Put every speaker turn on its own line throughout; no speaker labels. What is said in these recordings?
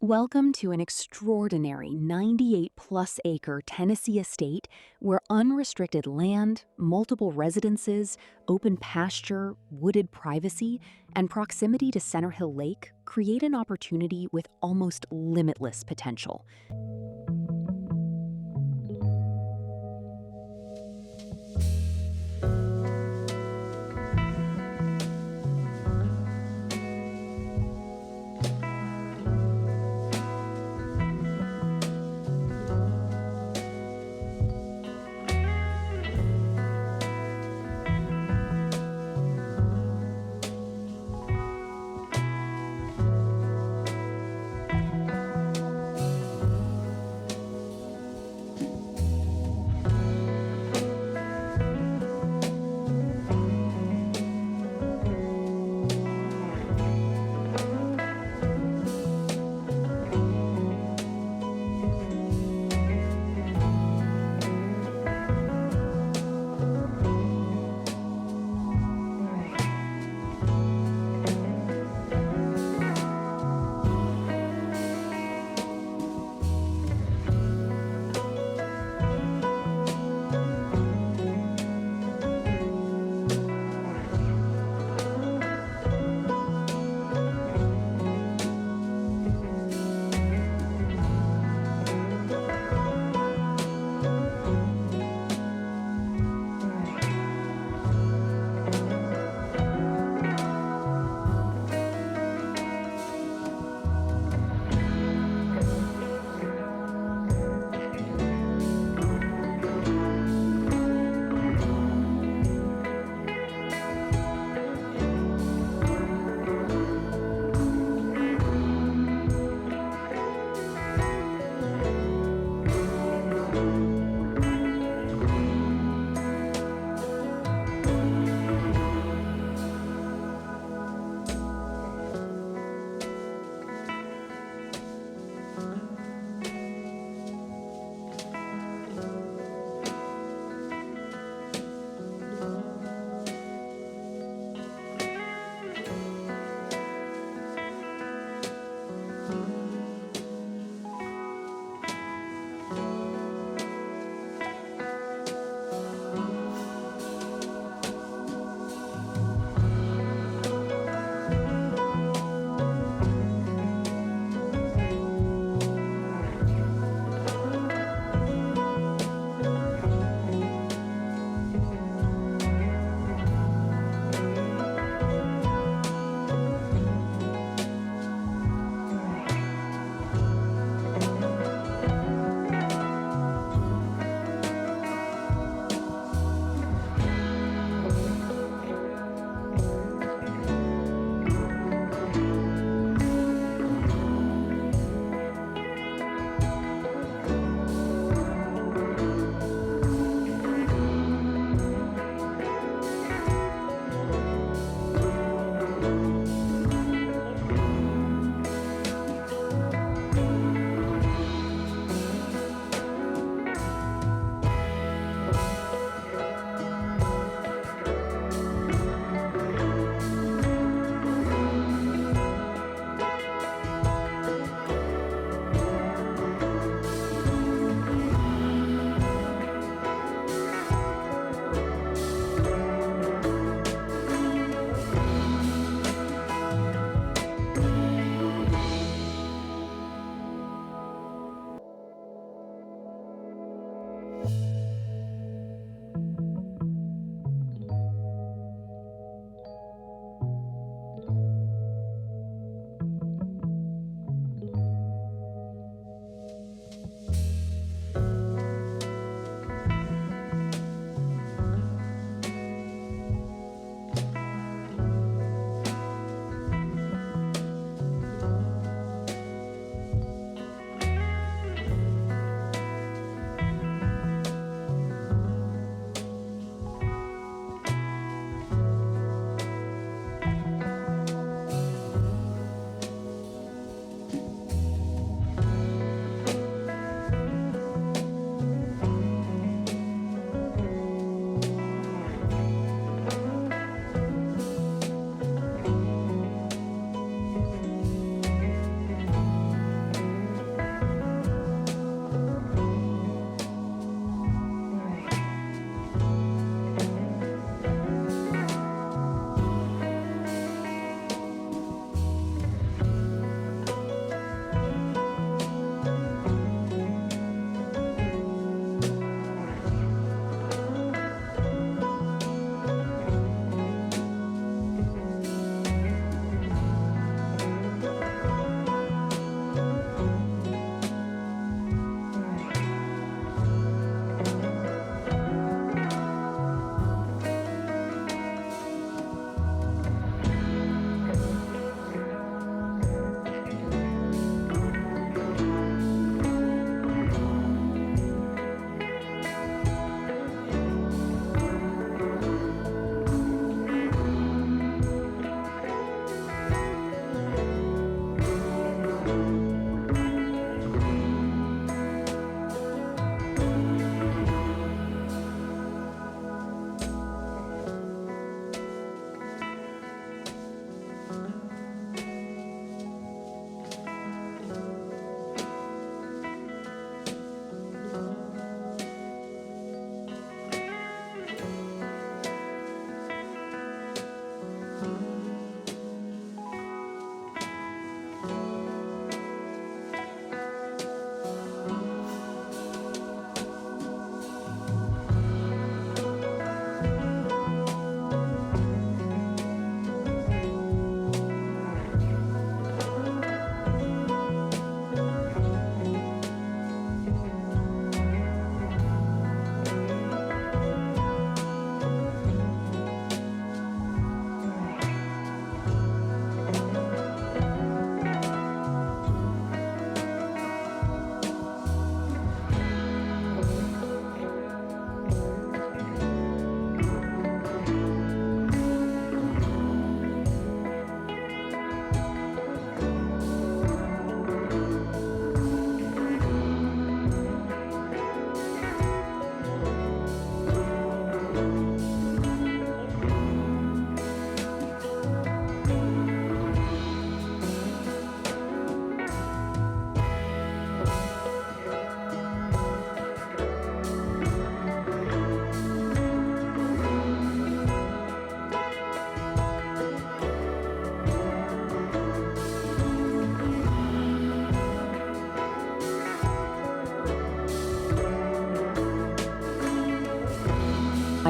Welcome to an extraordinary 98 plus acre Tennessee estate where unrestricted land, multiple residences, open pasture, wooded privacy, and proximity to Center Hill Lake create an opportunity with almost limitless potential.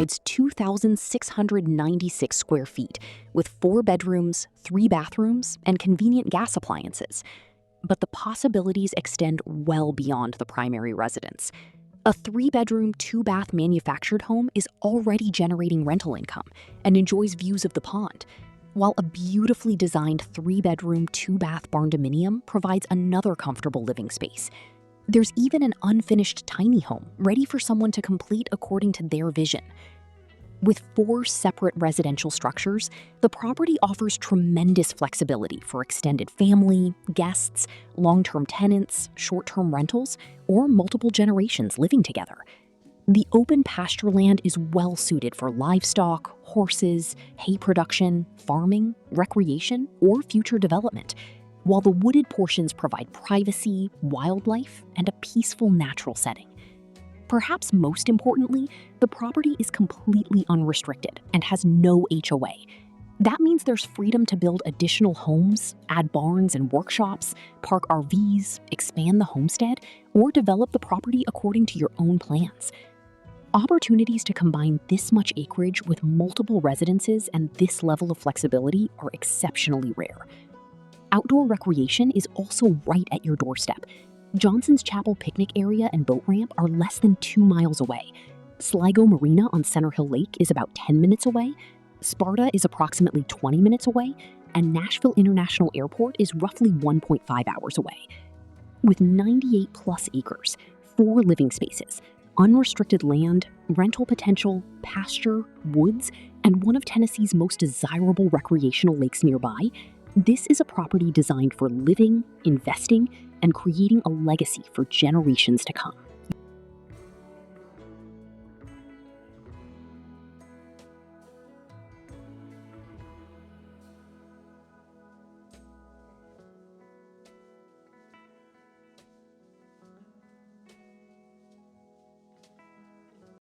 occupies 2,696 square feet, with 4 bedrooms, 3 bathrooms, and convenient gas appliances. But the possibilities extend well beyond the primary residence. A 3-bedroom, 2-bath manufactured home is already generating rental income and enjoys views of the pond, while a beautifully designed 3-bedroom, 2-bath barndominium provides another comfortable living space. There's even an unfinished tiny home ready for someone to complete according to their vision. With 4 separate residential structures, the property offers tremendous flexibility for extended family, guests, long-term tenants, short-term rentals, or multiple generations living together. The open pasture land is well suited for livestock, horses, hay production, farming, recreation, or future development, while the wooded portions provide privacy, wildlife, and a peaceful natural setting. Perhaps most importantly, the property is completely unrestricted and has no HOA. That means there's freedom to build additional homes, add barns and workshops, park RVs, expand the homestead, or develop the property according to your own plans. Opportunities to combine this much acreage with multiple residences and this level of flexibility are exceptionally rare. Outdoor recreation is also right at your doorstep. Johnson's Chapel picnic area and boat ramp are less than 2 miles away. Sligo Marina on Center Hill Lake is about 10 minutes away. Sparta is approximately 20 minutes away, and Nashville International Airport is roughly 1.5 hours away. With 98 plus acres, 4 living spaces, unrestricted land, rental potential, pasture, woods, and one of Tennessee's most desirable recreational lakes nearby, this is a property designed for living, investing, and creating a legacy for generations to come.